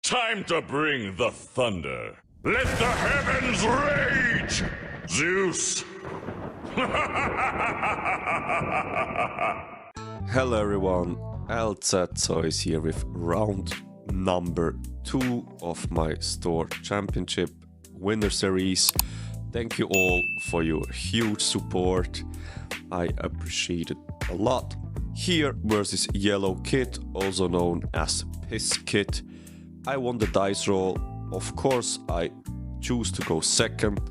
Time to bring the thunder. Let the heavens rage! Zeus! Hello everyone, LZ is here with round number 2 of my store championship winner series. Thank you all for your huge support. I appreciate it a lot. Here versus Yellow Kid, also known as Piss Kid. I won the dice roll. Of course, I choose to go second.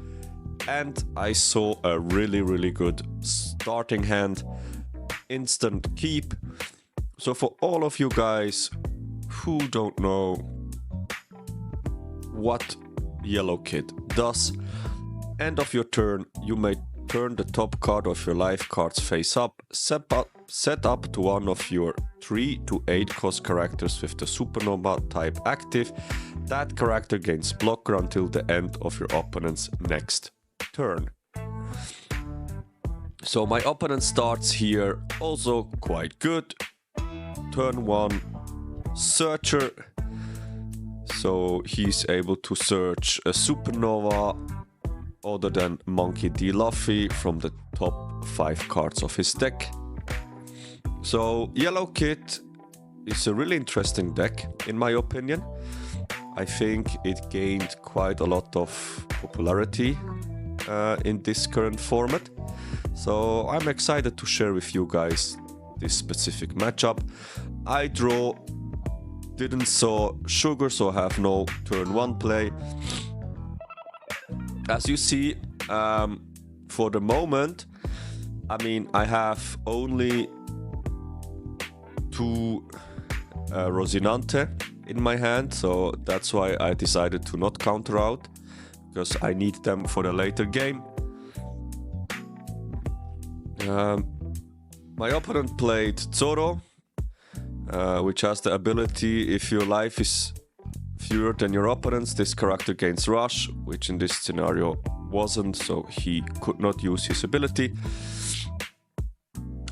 And I saw a really good starting hand. Instant keep. So for all of you guys who don't know what Yellow Kid does, end of your turn you may turn the top card of your life cards face up, set up to one of your 3 to 8 cost characters with the supernova type active. That character gains blocker until the end of your opponent's next turn. So my opponent starts here also quite good. Turn 1, Searcher. So he's able to search a supernova other than Monkey D. Luffy from the top 5 cards of his deck. So Yellow Kid is a really interesting deck in my opinion. I think it gained quite a lot of popularity in this current format. So I'm excited to share with you guys this specific matchup. I didn't saw Sugar, so I have no turn 1 play. As you see, for the moment, I mean, I have only 2 Rosinante in my hand, so that's why I decided to not counter out, because I need them for the later game. My opponent played Zoro, which has the ability, if your life is fewer than your opponent's, this character gains rush, which in this scenario wasn't, so he could not use his ability.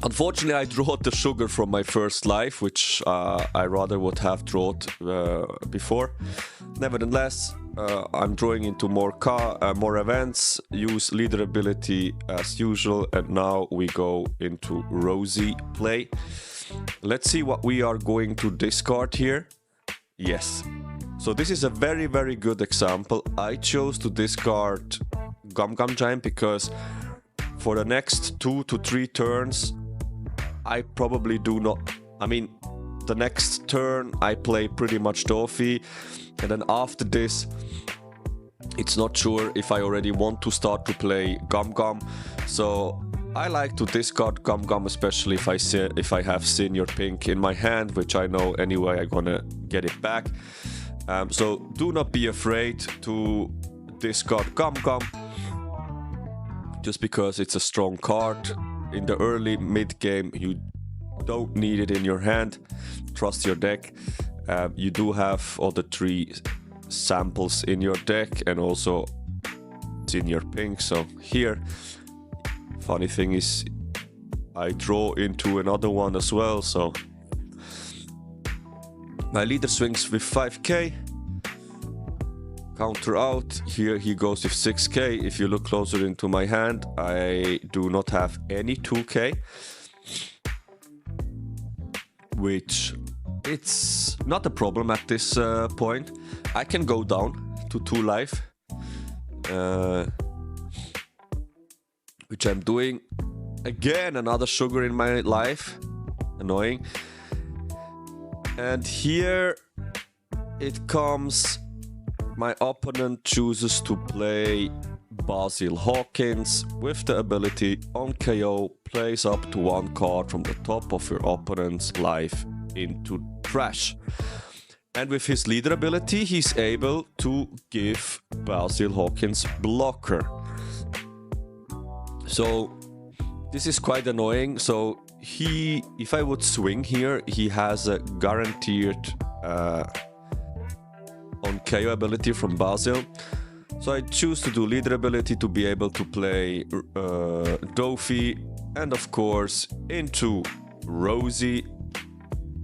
Unfortunately, I drew the Sugar from my first life, which I rather would have drawn before. Nevertheless, I'm drawing into more events, use leader ability as usual, and now we go into Rosy play. Let's see what we are going to discard here. Yes. So this is a very good example. I chose to discard Gum Gum Giant because for the next 2 to 3 turns, I probably do not... I mean, the next turn I play pretty much Pluffy, and then after this, it's not sure if I already want to start to play Gum Gum. So I like to discard Gum Gum, especially if I have Senior Pink in my hand, which I know anyway I'm gonna get it back. So do not be afraid to discard Gum Gum, just because it's a strong card. In the early mid game you don't need it in your hand. Trust your deck. You do have all the 3 samples in your deck and also Senior Pink. So here, funny thing is I draw into another one as well. So my leader swings with 5k. Counter out. Here he goes with 6k. If you look closer into my hand, I do not have any 2k, which it's not a problem at this point. I can go down to 2 life, which I'm doing. Again, another Sugar in my life. Annoying. And here it comes. My opponent chooses to play Basil Hawkins with the ability on KO, plays up to 1 card from the top of your opponent's life into trash. And with his leader ability, he's able to give Basil Hawkins blocker. So this is quite annoying. So if I would swing here, he has a guaranteed on KO ability from Basil. So I choose to do leader ability to be able to play Dofi, and of course into Rosy,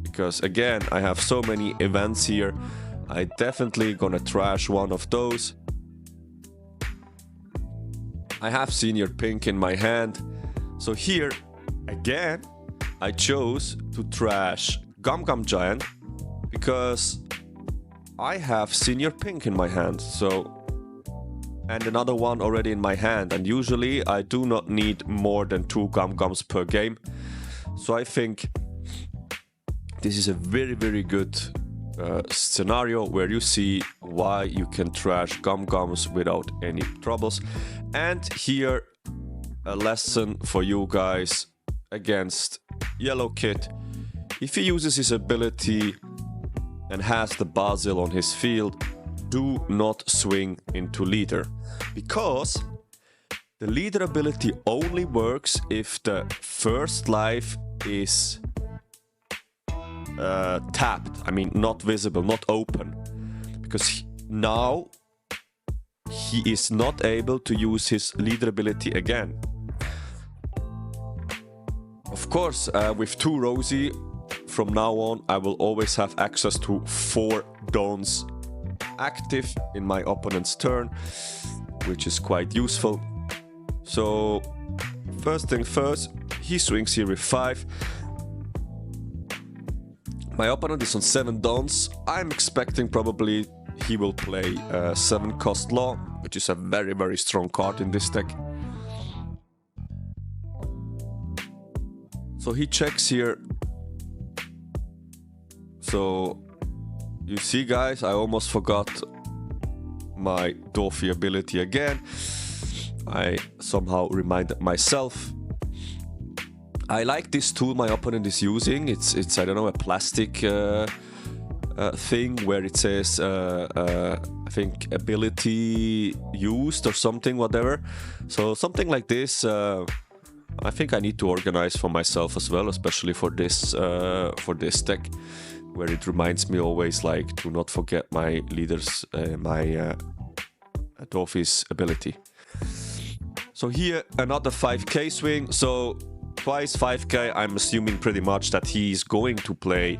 because again I have so many events here. I definitely gonna trash one of those. I have senior pink in my hand. So here, again, I chose to trash Gum Gum Giant because I have senior pink in my hand. So, and another one already in my hand. And usually I do not need more than 2 Gum Gums per game. So I think this is a very, very good scenario where you see why you can trash Gum Gums without any troubles. And here a lesson for you guys against Yellow Kid. If he uses his ability and has the Basil on his field, do not swing into leader, because the leader ability only works if the first life is tapped. I mean, not visible, not open, because now he is not able to use his leader ability again. Of course, with 2 Rosie, from now on, I will always have access to 4 Dons active in my opponent's turn, which is quite useful. So, first thing first, he swings here with 5. My opponent is on 7 Dons. I'm expecting probably he will play 7 Cost Law, which is a very, very strong card in this deck. So he checks here. So you see, guys, I almost forgot my Dorothy ability again. I somehow reminded myself. I like this tool my opponent is using. It's I don't know, a plastic thing where it says I think ability used or something, whatever. So something like this. I think I need to organize for myself as well, especially for this deck, where it reminds me always like to not forget my leaders, my Dorothy's ability. So here another 5k swing. So twice 5k. I'm assuming pretty much that he's going to play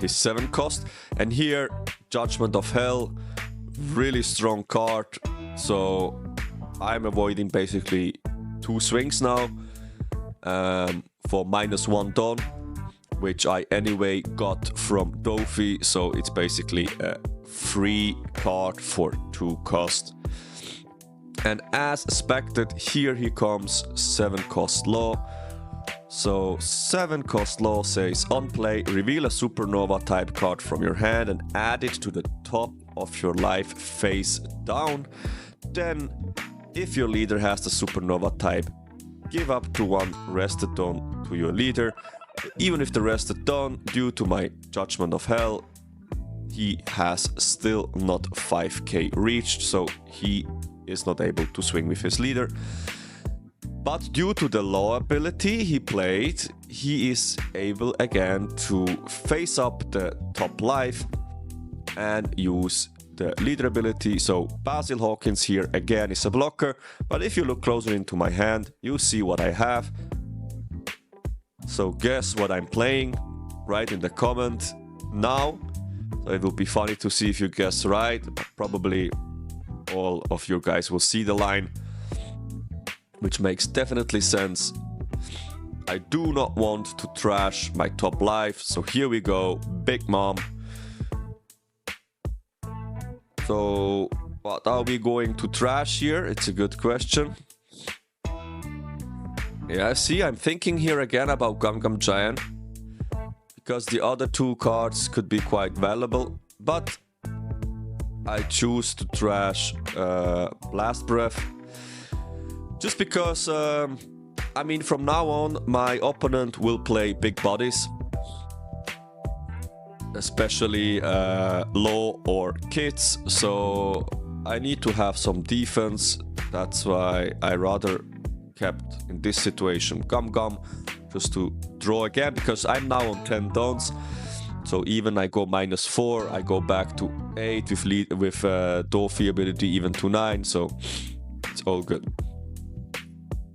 his 7 cost. And here Judgment of Hell, really strong card. So I'm avoiding basically 2 swings now for -1 Don, which I anyway got from Dorothy. So it's basically a free card for 2 cost. And as expected, here he comes 7 Cost Law. So 7 Cost Law says on play, reveal a Supernova type card from your hand and add it to the top of your life face down. Then, if your leader has the Supernova type, give up to 1 rested Don to your leader. Even if the rested Don, due to my Judgment of Hell, he has still not 5k reached, so he is not able to swing with his leader. But due to the law ability he played, he is able again to face up the top life and use the leader ability. So Basil Hawkins here again is a blocker, but if you look closer into my hand, you see what I have. So guess what I'm playing? Write in the comment now. So it will be funny to see if you guess right. Probably all of you guys will see the line, which makes definitely sense. I do not want to trash my top life, so here we go, Big Mom. So what are we going to trash here? It's a good question. Yeah, see, I'm thinking here again about Gum Gum Giant, because the other 2 cards could be quite valuable, but I choose to trash Blast Breath. Just because, I mean, from now on, my opponent will play big bodies. Especially low or kids. So I need to have some defense. That's why I rather kept in this situation Gum Gum, just to draw again, because I'm now on 10 Dons. So even I go -4, I go back to 8 with Dorothy ability, even to 9. So it's all good.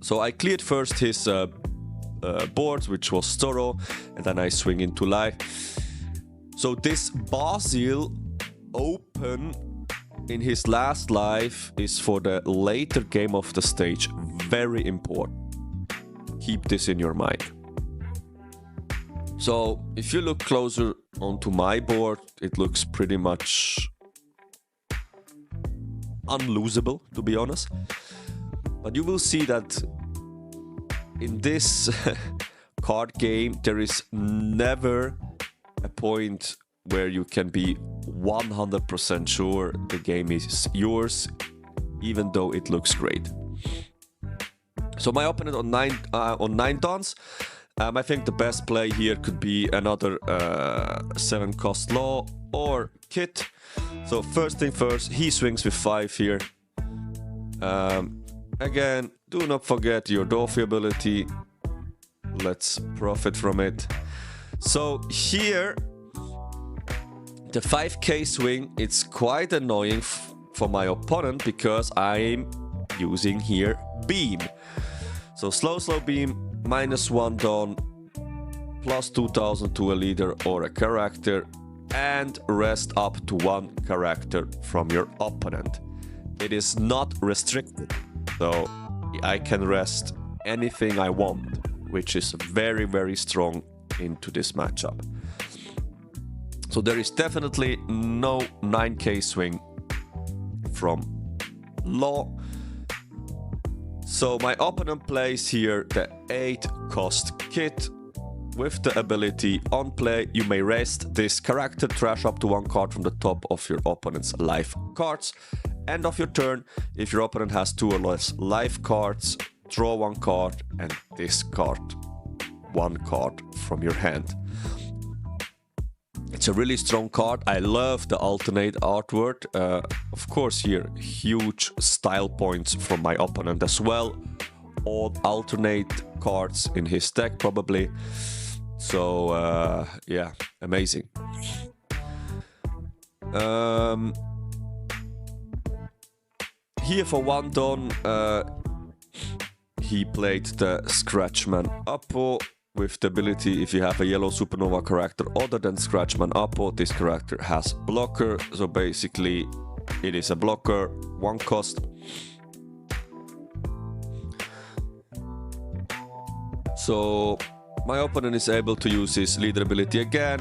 So I cleared first his board, which was thorough, and then I swing into life. So this Basil open in his last life is for the later game of the stage. Very important. Keep this in your mind. So if you look closer onto my board, it looks pretty much unlosable, to be honest. But you will see that in this card game, there is never a point where you can be 100% sure the game is yours, even though it looks great. So my opponent on 9 dons. I think the best play here could be another 7 cost law or kit. So first thing first, he swings with 5 here. Again, do not forget your Dorothy ability. Let's profit from it. So here, the 5k swing, it's quite annoying for my opponent because I'm using here beam. So slow beam, -1 don, plus 2000 to a leader or a character, and rest up to 1 character from your opponent. It is not restricted, so I can rest anything I want, which is very, very strong into this matchup. So there is definitely no 9k swing from Law. So my opponent plays here the 8 cost kit with the ability on play you may rest this character, trash up to 1 card from the top of your opponent's life cards. End of your turn, if your opponent has 2 or less life cards, draw 1 card and discard 1 card from your hand. It's a really strong card. I love the alternate artwork. Of course here, huge style points from my opponent as well. All alternate cards in his deck probably. So yeah, amazing. Here for 1 don, he played the Scratchman Apo. With the ability, if you have a yellow supernova character other than Scratchman Apo, this character has blocker. So basically, it is a blocker, 1 cost. So my opponent is able to use his leader ability again,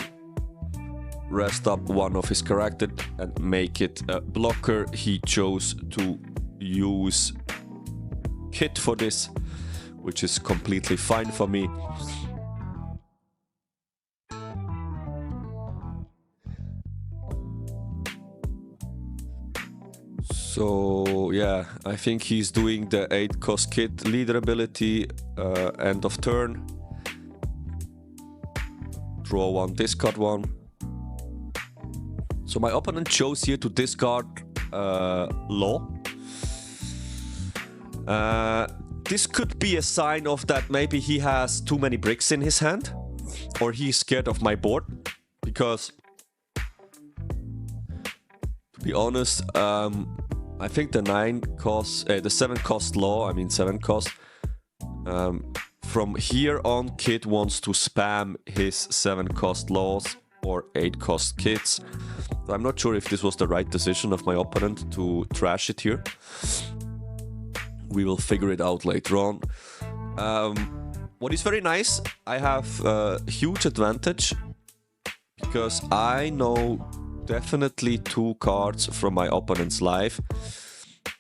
rest up 1 of his character and make it a blocker. He chose to use kit for this, which is completely fine for me. So yeah, I think he's doing the 8 cost kit leader ability, end of turn. Draw 1, discard 1. So my opponent chose here to discard Law. This could be a sign of that maybe he has too many bricks in his hand, or he's scared of my board, because to be honest, I think the 7 cost Law, 7 cost, from here on Kid wants to spam his 7 cost Laws or 8 cost kits. So I'm not sure if this was the right decision of my opponent to trash it here. We will figure it out later on. What is very nice, I have a huge advantage because I know definitely 2 cards from my opponent's life,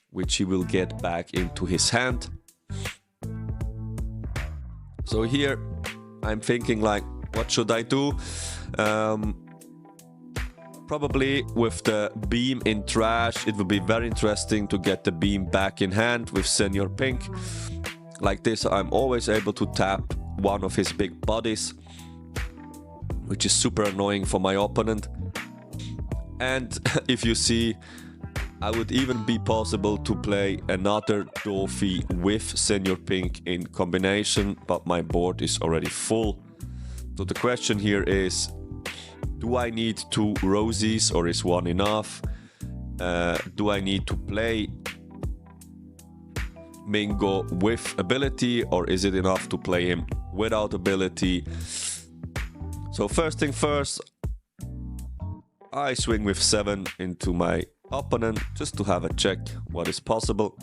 which he will get back into his hand. So here I'm thinking like, what should I do? Probably with the beam in trash, it would be very interesting to get the beam back in hand with Senior Pink. Like this, I'm always able to tap 1 of his big bodies, which is super annoying for my opponent. And if you see, I would even be possible to play another Dorothy with Senior Pink in combination, but my board is already full. So the question here is, do I need 2 Rosies or is 1 enough? Do I need to play Mingo with ability, or is it enough to play him without ability? So first thing first, I swing with 7 into my opponent just to have a check what is possible.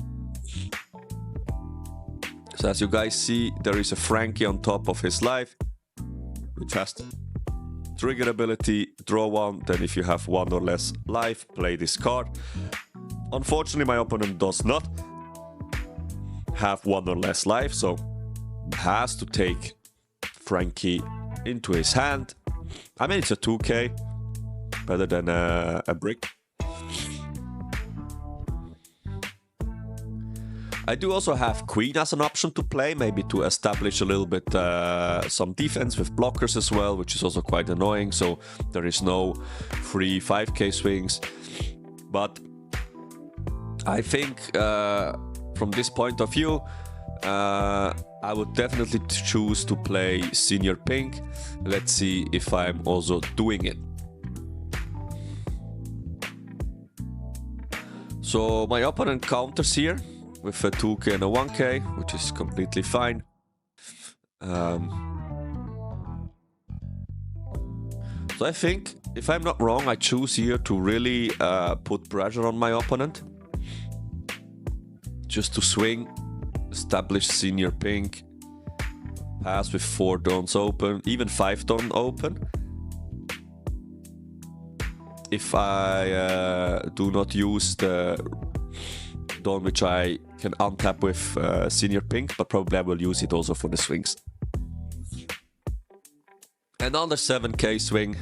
So as you guys see, there is a Frankie on top of his life, which has trigger ability, draw 1, then if you have 1 or less life, play this card. Unfortunately, my opponent does not have 1 or less life, so has to take Frankie into his hand. I mean, it's a 2k, better than a brick. I do also have Queen as an option to play, maybe to establish a little bit some defense with blockers as well, which is also quite annoying, so there is no free 5k swings. But I think from this point of view, I would definitely choose to play Senior Pink. Let's see if I'm also doing it. So my opponent counters here with a 2k and a 1k, which is completely fine. So I think, if I'm not wrong, I choose here to really put pressure on my opponent. Just to swing, establish Senior Pink, pass with 4 dawns open, even 5 dawn open. If I do not use the dawn which I can untap with Senior Pink, but probably I will use it also for the swings. Another 7k swing.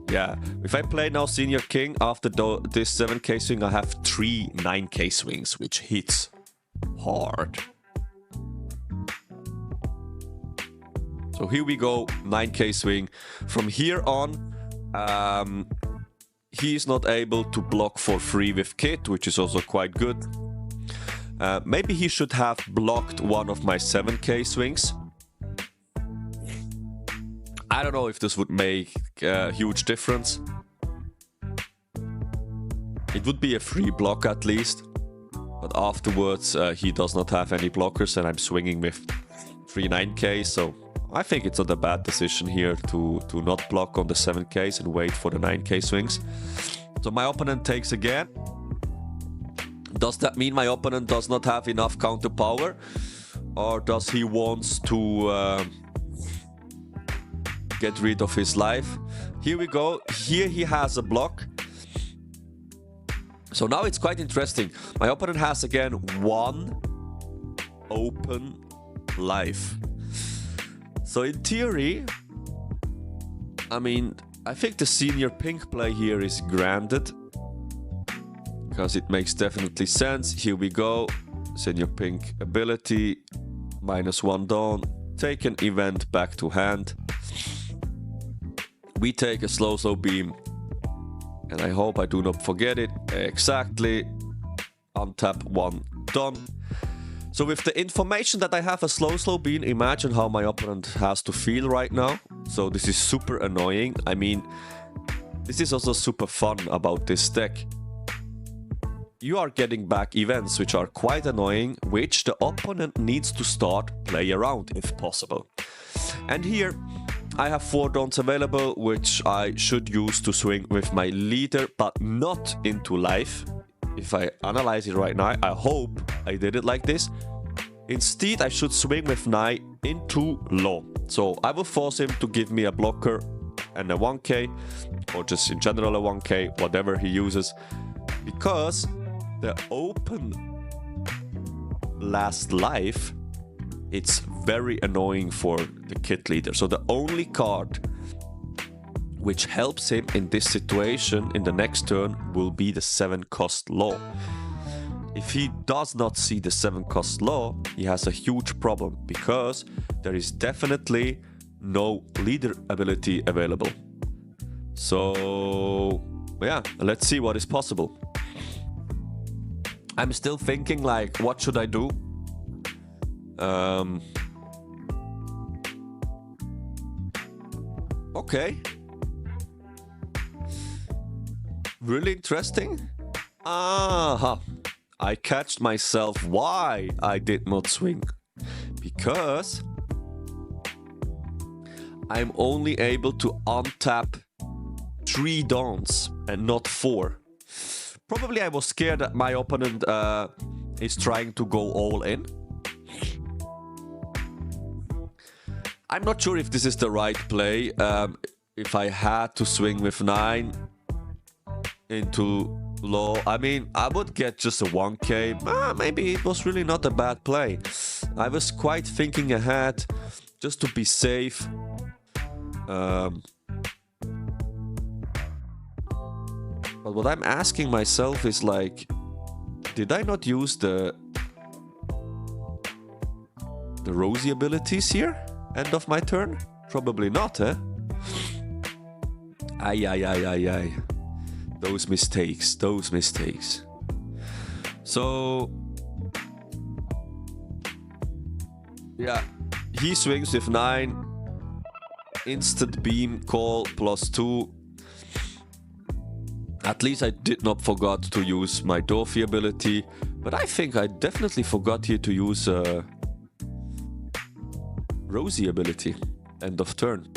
Yeah, if I play now Senior King after this 7k swing, I have 3 9k swings, which hits hard. So here we go, 9k swing. From here on, he is not able to block for free with Kit, which is also quite good. Maybe he should have blocked one of my 7k swings. I don't know if this would make a huge difference. It would be a free block at least. But afterwards, he does not have any blockers and I'm swinging with 3 9k. So I think it's not a bad decision here to not block on the 7ks and wait for the 9k swings. So my opponent takes again. Does that mean my opponent does not have enough counter power? Or does he wants to get rid of his life? Here we go. Here he has a block. So now it's quite interesting. My opponent has again 1 open life. So in theory, I mean, I think the Senior Pink play here is granted. Because it makes definitely sense. Here we go. Senior Pink ability. -1 dawn. Take an event back to hand. We take a slow beam. And I hope I do not forget it. Exactly. Untap 1 dawn. So with the information that I have a slow beam, imagine how my opponent has to feel right now. So this is super annoying. I mean, this is also super fun about this deck. You are getting back events which are quite annoying, which the opponent needs to start play around if possible. And here I have 4 dawns available, which I should use to swing with my leader, but not into life. If I analyze it right now, I hope I did it like this. Instead, I should swing with Knight into low. So I will force him to give me a blocker and a 1k, or just in general a 1k, whatever he uses. Because the open last life, it's very annoying for the Kit leader. So the only card which helps him in this situation in the next turn will be the 7-cost law. If he does not see the 7-cost law, he has a huge problem because there is definitely no leader ability available. So yeah, let's see what is possible. I'm still thinking like, what should I do? Okay. Really interesting. Aha. I catched myself why I did not swing. Because I'm only able to untap 3 dawns and not 4. Probably I was scared that my opponent is trying to go all in. I'm not sure if this is the right play. If I had to swing with 9 into low, I mean, I would get just a 1k. Maybe it was really not a bad play. I was quite thinking ahead just to be safe. But what I'm asking myself is like, did I not use the rosy abilities here? End of my turn? Probably not, eh? Ay. Those mistakes. So, yeah, he swings with 9. Instant beam, call, +2. At least I did not forget to use my Dorothy ability, but I think I definitely forgot here to use Rosie ability. End of turn.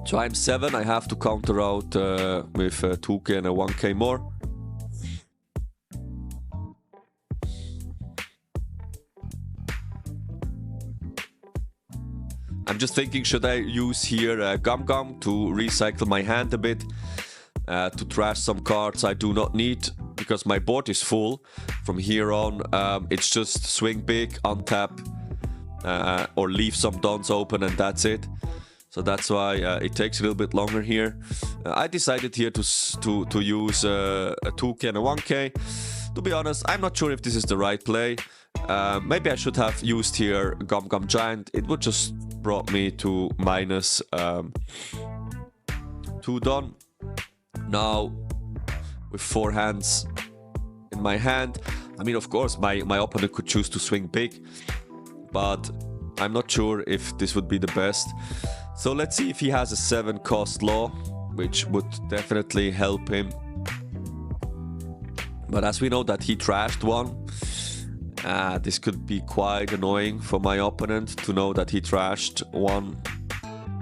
So I'm 7, I have to counter out with 2k and a 1k more. I'm just thinking, should I use here Gum Gum to recycle my hand a bit, to trash some cards I do not need, because my board is full. From here on, it's just swing big, untap, or leave some dons open, and that's it. So that's why it takes a little bit longer here. I decided here to use a 2k and a 1k. To be honest, I'm not sure if this is the right play. Maybe I should have used here Gum Gum Giant. It would just brought me to minus 2 don. Now, with 4 hands in my hand, I mean, of course, my opponent could choose to swing big, but I'm not sure if this would be the best. So let's see if he has a 7 cost law, which would definitely help him. But as we know that he trashed 1, this could be quite annoying for my opponent to know that he trashed 1,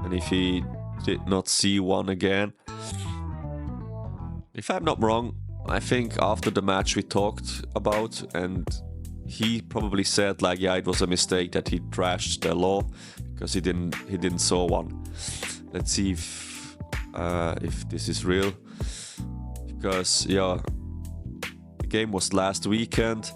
and if he did not see 1 again. If I'm not wrong, I think after the match we talked about, and he probably said like, yeah, it was a mistake that he trashed the law because he didn't saw 1. Let's see if this is real, because yeah, the game was last weekend.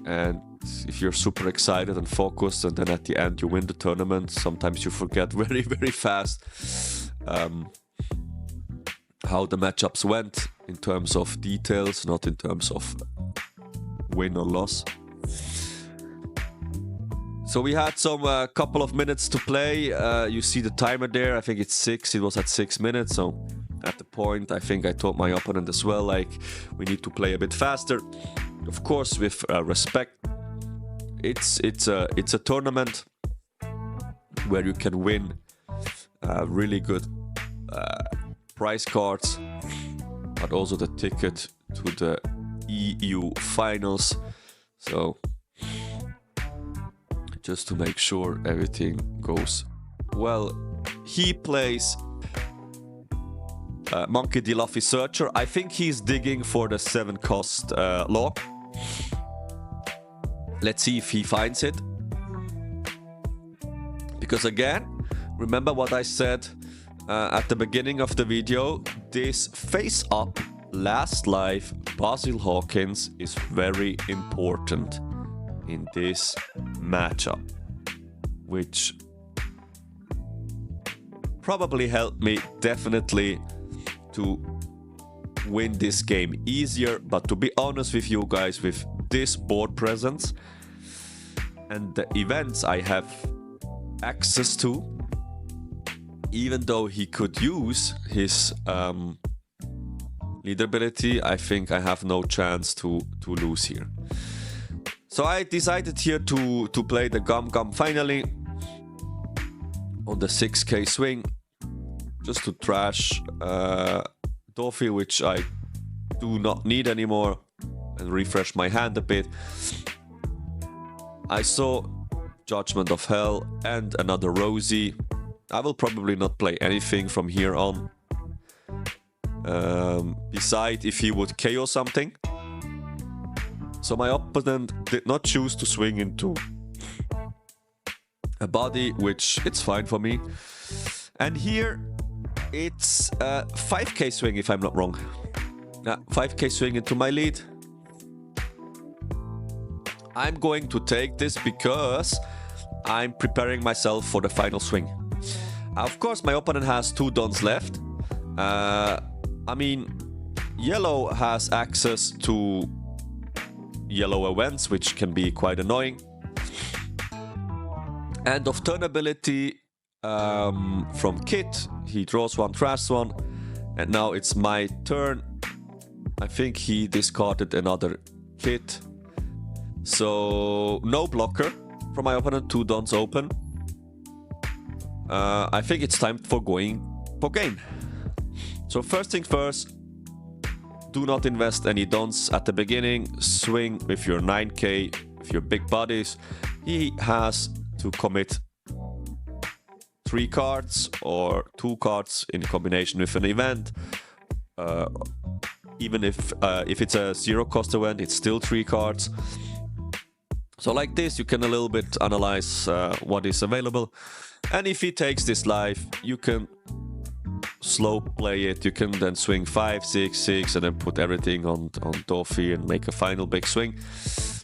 And if you're super excited and focused, and then at the end you win the tournament, sometimes you forget very, very fast how the matchups went in terms of details, not in terms of win or loss. So we had some couple of minutes to play. You see the timer there. I think it's 6. It was at 6 minutes. So at the point, I think I told my opponent as well, like, we need to play a bit faster. Of course, with respect. It's a tournament where you can win really good prize cards, but also the ticket to the EU finals. So just to make sure everything goes well, he plays Monkey D. Luffy Searcher. I think he's digging for the 7 cost law. Let's see if he finds it. Because again, remember what I said at the beginning of the video, this face-up last life Basil Hawkins is very important in this matchup, which probably helped me definitely to win this game easier. But to be honest with you guys, with this board presence and the events I have access to, even though he could use his leader ability, I think I have no chance to lose here. So I decided here to play the Gum Gum finally on the 6k swing, just to trash Dorothy, which I do not need anymore, and refresh my hand a bit. I saw Judgment of Hell, and another Rosie. I will probably not play anything from here on. Beside if he would KO something. So my opponent did not choose to swing into a body, which it's fine for me. And here it's a 5k swing if I'm not wrong. 5k swing into my lead. I'm going to take this because I'm preparing myself for the final swing. Of course, my opponent has 2 dons left. I mean, yellow has access to yellow events, which can be quite annoying. End of turn ability from Kit. He draws 1, trash 1. And now it's my turn. I think he discarded another Kit. So no blocker from my opponent, 2 dons open. I think it's time for going for game. So first thing first, do not invest any dons at the beginning. Swing with your 9k, with your big bodies. He has to commit 3 cards or 2 cards in combination with an event. Even if it's a 0-cost event, it's still 3 cards. So like this, you can a little bit analyze what is available. And if he takes this life, you can slow play it. You can then swing 5, 6, 6 and then put everything on Pluffy and make a final big swing.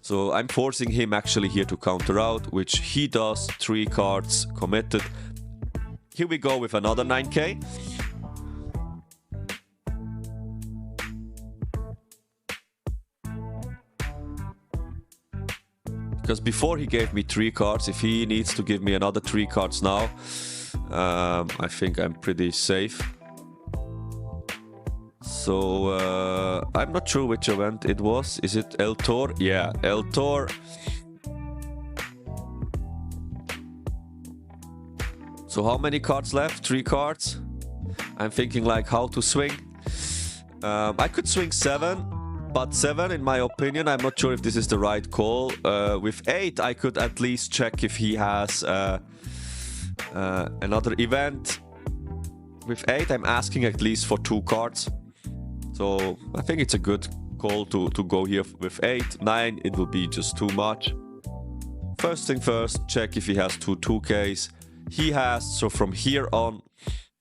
So I'm forcing him actually here to counter out, which he does. 3 cards committed. Here we go with another 9k. Because before he gave me 3 cards, if he needs to give me another 3 cards now, I think I'm pretty safe. So I'm not sure which event it was. Is it El Tor? Yeah, El Tor. So how many cards left? 3 cards. I'm thinking like how to swing. I could swing 7. But 7, in my opinion, I'm not sure if this is the right call. With 8, I could at least check if he has another event. With 8, I'm asking at least for 2 cards. So I think it's a good call to go here with 8. 9, it will be just too much. First thing first, check if he has 2 2Ks. He has, so from here on,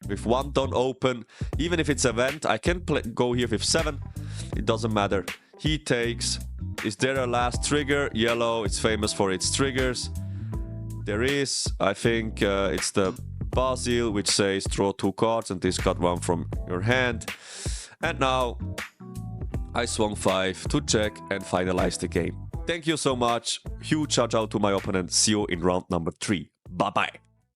with 1 don open, even if it's event, I can go here with 7. It doesn't matter. He takes. Is there a last trigger? Yellow, it's famous for its triggers. There is. I think it's the Basil, which says draw 2 cards and discard 1 from your hand. And now I swung 5 to check and finalize the game. Thank you so much. Huge shout out to my opponent. See you in round number 3. Bye bye.